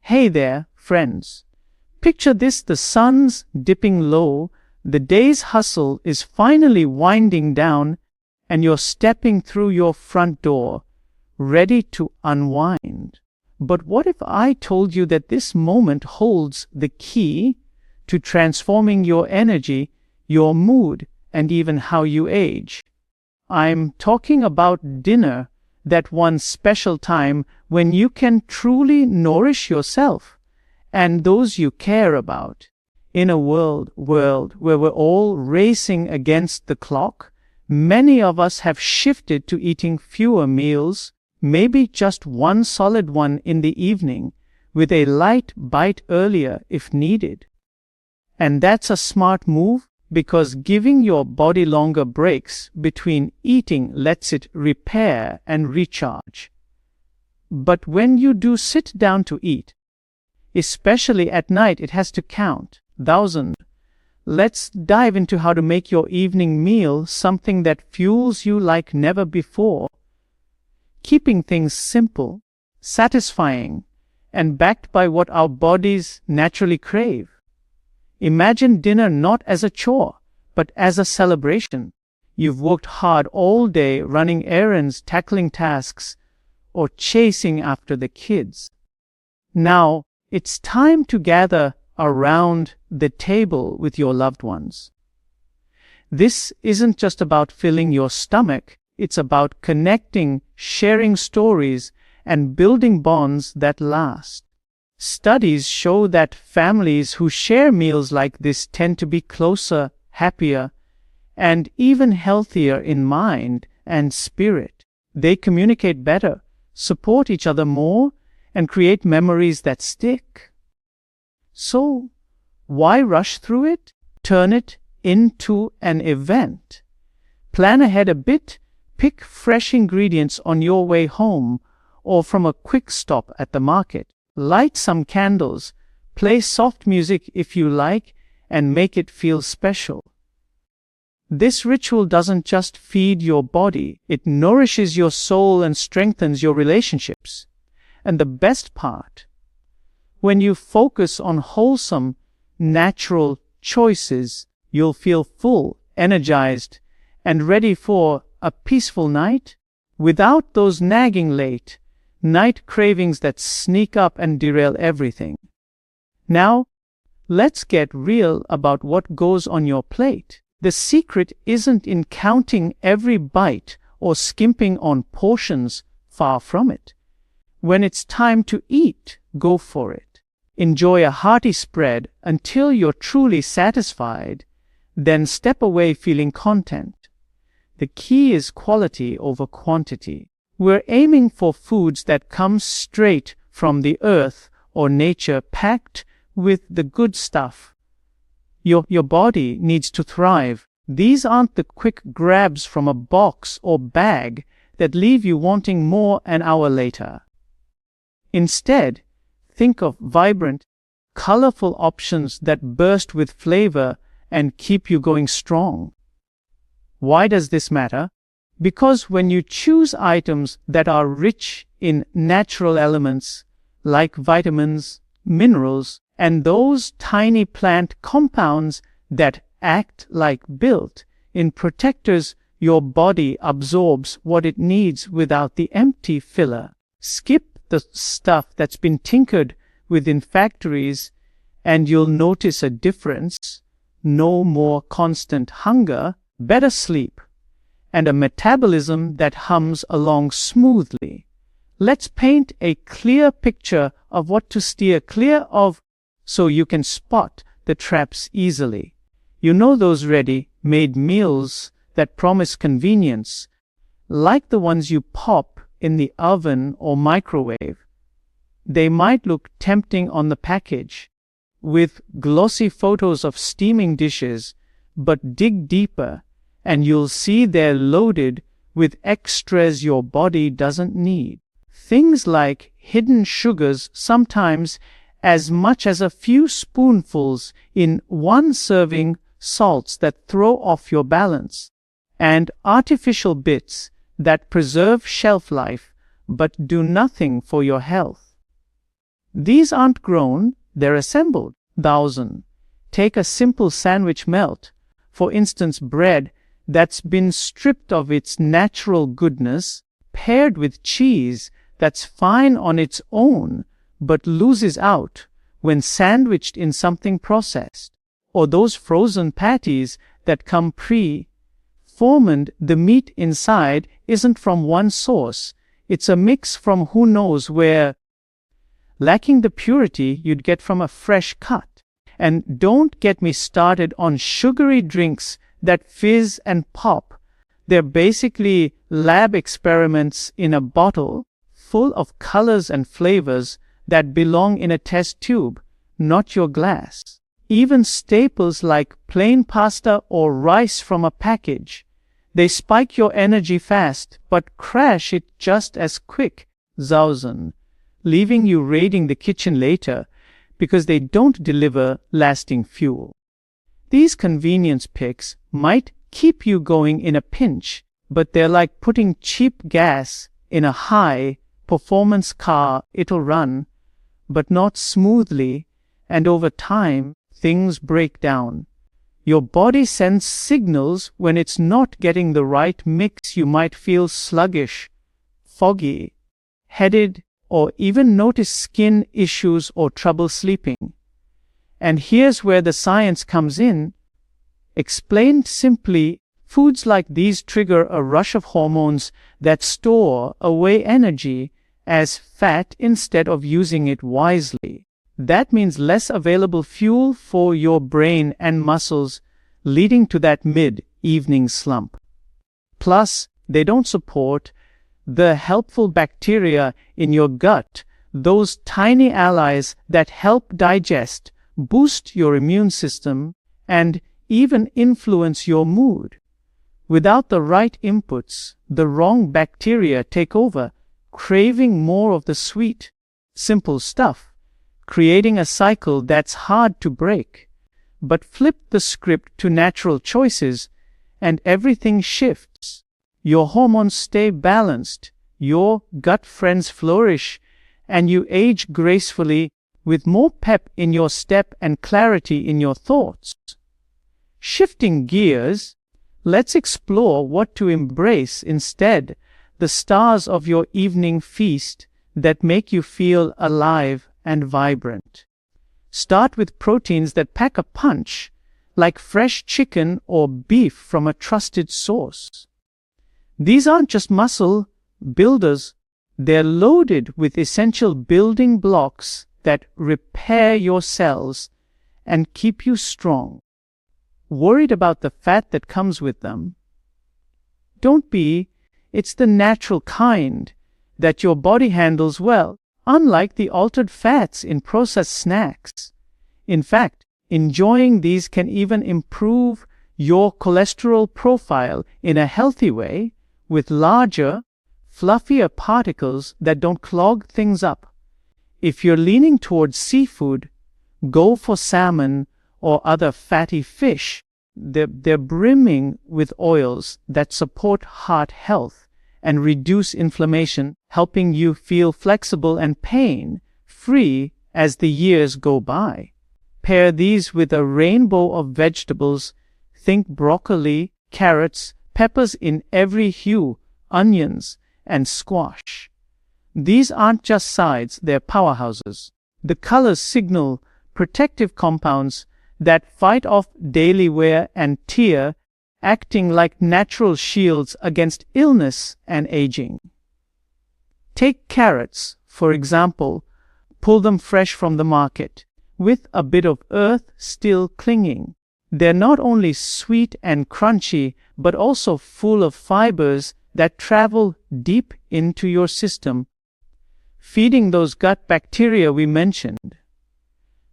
Hey there, friends. Picture this: the sun's dipping low, the day's hustle is finally winding down, and you're stepping through your front door, ready to unwind. But what if I told you that this moment holds the key to transforming your energy, your mood, and even how you age? I'm talking about dinner, that one special time when you can truly nourish yourself and those you care about. In a world where we're all racing against the clock, many of us have shifted to eating fewer meals, maybe just one solid one in the evening, with a light bite earlier if needed. And that's a smart move, because giving your body longer breaks between eating lets it repair and recharge. But when you do sit down to eat, especially at night, it has to count. Let's dive into how to make your evening meal something that fuels you like never before, keeping things simple, satisfying, and backed by what our bodies naturally crave. Imagine dinner not as a chore, but as a celebration. You've worked hard all day running errands, tackling tasks, or chasing after the kids. Now, it's time to gather around the table with your loved ones. This isn't just about filling your stomach, it's about connecting, sharing stories, and building bonds that last. Studies show that families who share meals like this tend to be closer, happier, and even healthier in mind and spirit. They communicate better, support each other more, and create memories that stick. So, why rush through it? Turn it into an event. Plan ahead a bit, pick fresh ingredients on your way home or from a quick stop at the market. Light some candles, play soft music if you like, and make it feel special. This ritual doesn't just feed your body, it nourishes your soul and strengthens your relationships. And the best part, when you focus on wholesome, natural choices, you'll feel full, energized, and ready for a peaceful night, without those nagging late night cravings that sneak up and derail everything. Now, let's get real about what goes on your plate. The secret isn't in counting every bite or skimping on portions, far from it. When it's time to eat, go for it. Enjoy a hearty spread until you're truly satisfied, then step away feeling content. The key is quality over quantity. We're aiming for foods that come straight from the earth or nature, packed with the good stuff. Your body needs to thrive. These aren't the quick grabs from a box or bag that leave you wanting more an hour later. Instead, think of vibrant, colorful options that burst with flavor and keep you going strong. Why does this matter? Because when you choose items that are rich in natural elements like vitamins, minerals, and those tiny plant compounds that act like built-in protectors, your body absorbs what it needs without the empty filler. Skip the stuff that's been tinkered with in factories, and you'll notice a difference. No more constant hunger, better sleep, and a metabolism that hums along smoothly. Let's paint a clear picture of what to steer clear of so you can spot the traps easily. You know those ready-made meals that promise convenience, like the ones you pop in the oven or microwave. They might look tempting on the package, with glossy photos of steaming dishes, but dig deeper and you'll see they're loaded with extras your body doesn't need. Things like hidden sugars, sometimes as much as a few spoonfuls in one serving, salts that throw off your balance, and artificial bits that preserve shelf life but do nothing for your health. These aren't grown, they're assembled. 1,000. Take a simple sandwich melt, for instance bread that's been stripped of its natural goodness, paired with cheese that's fine on its own but loses out when sandwiched in something processed. Or those frozen patties that come pre-formed. The meat inside isn't from one source, it's a mix from who knows where, lacking the purity you'd get from a fresh cut. And don't get me started on sugary drinks that fizz and pop. They're basically lab experiments in a bottle, full of colors and flavors that belong in a test tube, not your glass. Even staples like plain pasta or rice from a package. They spike your energy fast, but crash it just as quick. 1,000. Leaving you raiding the kitchen later because they don't deliver lasting fuel. These convenience picks might keep you going in a pinch, but they're like putting cheap gas in a high-performance car. It'll run, but not smoothly, and over time, things break down. Your body sends signals when it's not getting the right mix. You might feel sluggish, foggy, headed, or even notice skin issues or trouble sleeping. And here's where the science comes in. Explained simply, foods like these trigger a rush of hormones that store away energy as fat instead of using it wisely. That means less available fuel for your brain and muscles, leading to that mid-evening slump. Plus, they don't support the helpful bacteria in your gut, those tiny allies that help digest, boost your immune system, and even influence your mood. Without the right inputs, the wrong bacteria take over, craving more of the sweet, simple stuff, creating a cycle that's hard to break. But flip the script to natural choices, and everything shifts. Your hormones stay balanced, your gut friends flourish, and you age gracefully with more pep in your step and clarity in your thoughts. Shifting gears, let's explore what to embrace instead, the stars of your evening feast that make you feel alive and vibrant. Start with proteins that pack a punch, like fresh chicken or beef from a trusted source. These aren't just muscle builders, they're loaded with essential building blocks that repair your cells and keep you strong. Worried about the fat that comes with them? Don't be. It's the natural kind that your body handles well, unlike the altered fats in processed snacks. In fact, enjoying these can even improve your cholesterol profile in a healthy way, with larger, fluffier particles that don't clog things up. If you're leaning towards seafood, go for salmon or other fatty fish. They're brimming with oils that support heart health and reduce inflammation, helping you feel flexible and pain-free as the years go by. Pair these with a rainbow of vegetables. Think broccoli, carrots, peppers in every hue, onions, and squash. These aren't just sides, they're powerhouses. The colors signal protective compounds that fight off daily wear and tear, acting like natural shields against illness and aging. Take carrots, for example. Pull them fresh from the market, with a bit of earth still clinging. They're not only sweet and crunchy, but also full of fibers that travel deep into your system, feeding those gut bacteria we mentioned.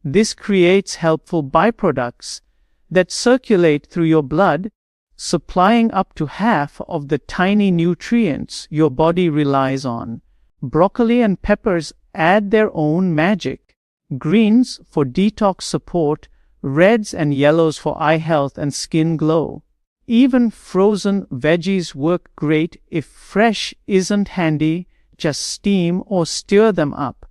This creates helpful byproducts that circulate through your blood, supplying up to half of the tiny nutrients your body relies on. Broccoli and peppers add their own magic. Greens for detox support, reds and yellows for eye health and skin glow. Even frozen veggies work great if fresh isn't handy. Just steam or stir them up,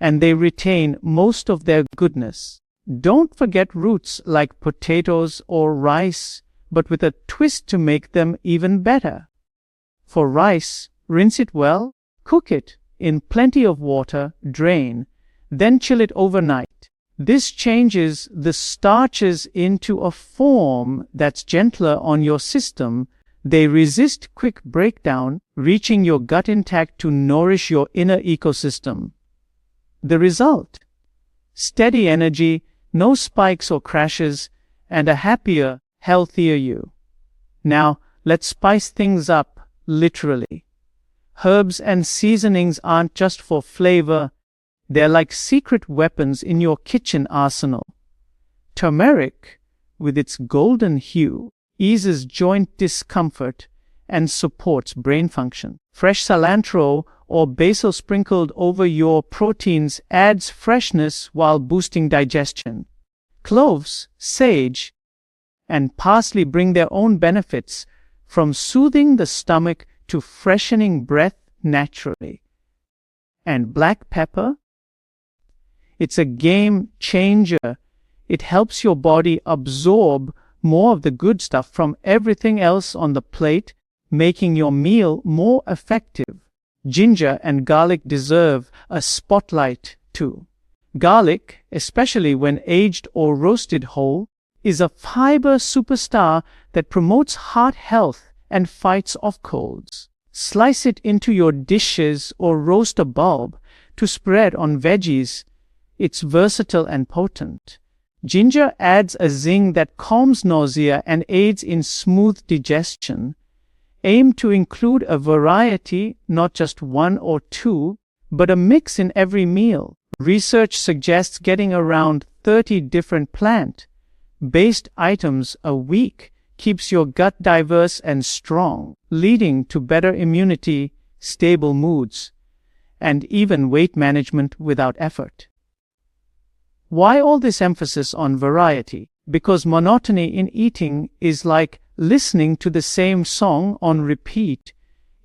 and they retain most of their goodness. Don't forget roots like potatoes or rice, but with a twist to make them even better. For rice, rinse it well, cook it in plenty of water, drain, then chill it overnight. This changes the starches into a form that's gentler on your system. They resist quick breakdown, reaching your gut intact to nourish your inner ecosystem. The result? Steady energy, no spikes or crashes, and a happier, healthier you. Now, let's spice things up, literally. Herbs and seasonings aren't just for flavor, they're like secret weapons in your kitchen arsenal. Turmeric, with its golden hue, eases joint discomfort and supports brain function. Fresh cilantro or basil sprinkled over your proteins adds freshness while boosting digestion. Cloves, sage, and parsley bring their own benefits, from soothing the stomach to freshening breath naturally. And black pepper? It's a game changer. It helps your body absorb more of the good stuff from everything else on the plate, making your meal more effective. Ginger and garlic deserve a spotlight too. Garlic, especially when aged or roasted whole, is a fiber superstar that promotes heart health and fights off colds. Slice it into your dishes or roast a bulb to spread on veggies. It's versatile and potent. Ginger adds a zing that calms nausea and aids in smooth digestion. Aim to include a variety, not just one or two, but a mix in every meal. Research suggests getting around 30 different plant-based items a week keeps your gut diverse and strong, leading to better immunity, stable moods, and even weight management without effort. Why all this emphasis on variety? Because monotony in eating is like listening to the same song on repeat.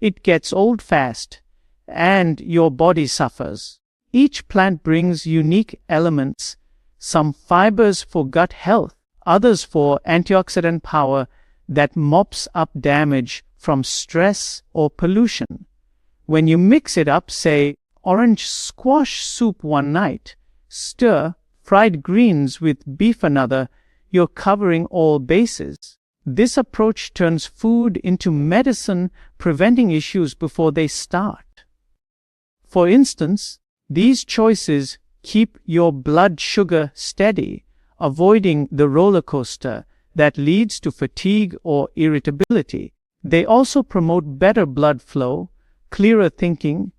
It gets old fast, and your body suffers. Each plant brings unique elements, some fibers for gut health, others for antioxidant power that mops up damage from stress or pollution. When you mix it up, say orange squash soup one night, stir fried greens with beef another, you're covering all bases. This approach turns food into medicine, preventing issues before they start. For instance, these choices keep your blood sugar steady, avoiding the roller coaster that leads to fatigue or irritability. They also promote better blood flow, clearer thinking,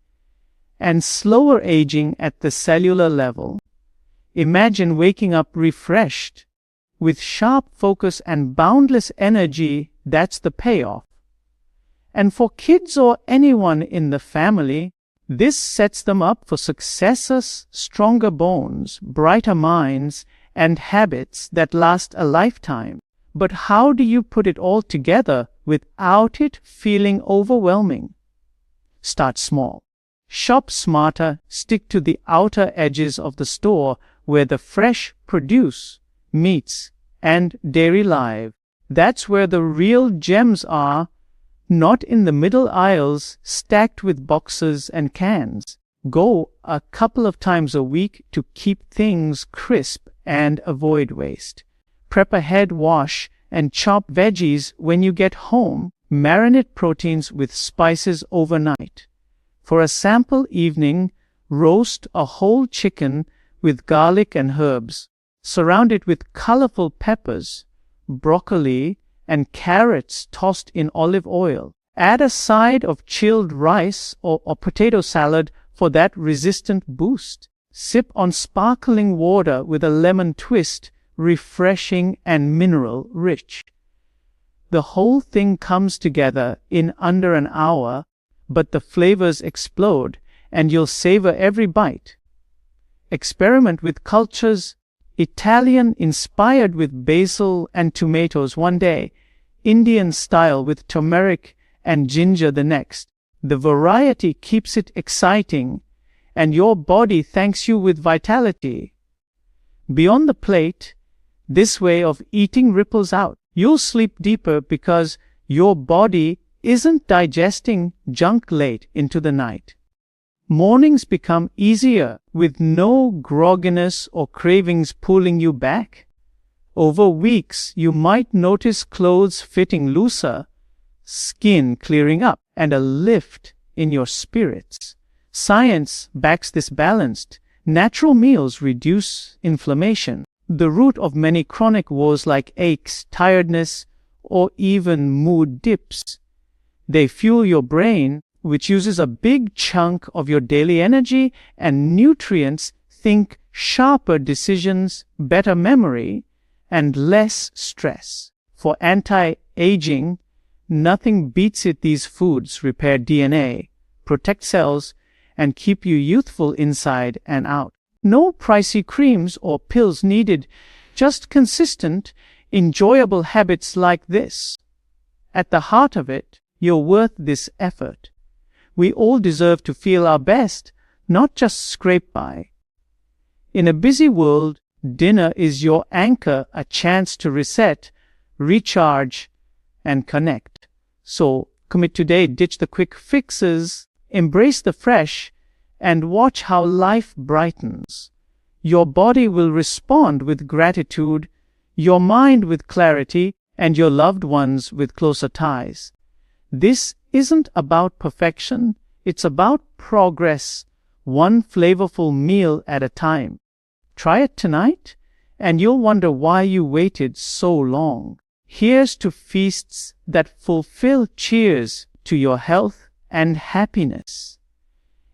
and slower aging at the cellular level. Imagine waking up refreshed, with sharp focus and boundless energy. That's the payoff. And for kids or anyone in the family, this sets them up for successes, stronger bones, brighter minds, and habits that last a lifetime. But how do you put it all together without it feeling overwhelming? Start small. Shop smarter. Stick to the outer edges of the store where the fresh produce, meats, and dairy live. That's where the real gems are, not in the middle aisles stacked with boxes and cans. Go a couple of times a week to keep things crisp and avoid waste. Prep ahead, wash, and chop veggies when you get home. Marinate proteins with spices overnight. For a sample evening, roast a whole chicken with garlic and herbs. Surround it with colorful peppers, broccoli, and carrots tossed in olive oil. Add a side of chilled rice or potato salad for that resistant boost. Sip on sparkling water with a lemon twist, refreshing and mineral-rich. The whole thing comes together in under an hour, but the flavors explode, and you'll savor every bite. Experiment with cultures. Italian inspired with basil and tomatoes one day, Indian style with turmeric and ginger the next. The variety keeps it exciting, and your body thanks you with vitality. Beyond the plate, this way of eating ripples out. You'll sleep deeper because your body isn't digesting junk late into the night. Mornings become easier with no grogginess or cravings pulling you back. Over weeks, you might notice clothes fitting looser, skin clearing up, and a lift in your spirits. Science backs this balanced. Natural meals reduce inflammation, the root of many chronic woes like aches, tiredness, or even mood dips. They fuel your brain, which uses a big chunk of your daily energy and nutrients. Think sharper decisions, better memory, and less stress. For anti-aging, nothing beats it. These foods repair DNA, protect cells, and keep you youthful inside and out. No pricey creams or pills needed, just consistent, enjoyable habits like this. At the heart of it, you're worth this effort. We all deserve to feel our best, not just scrape by. In a busy world, dinner is your anchor, a chance to reset, recharge, and connect. So, commit today, ditch the quick fixes, embrace the fresh, and watch how life brightens. Your body will respond with gratitude, your mind with clarity, and your loved ones with closer ties. This isn't about perfection, it's about progress, one flavorful meal at a time. Try it tonight, and you'll wonder why you waited so long. Here's to feasts that fulfill. Cheers to your health and happiness.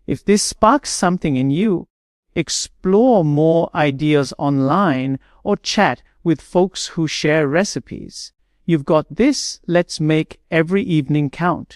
If this sparks something in you, explore more ideas online or chat with folks who share recipes. You've got this. Let's make every evening count.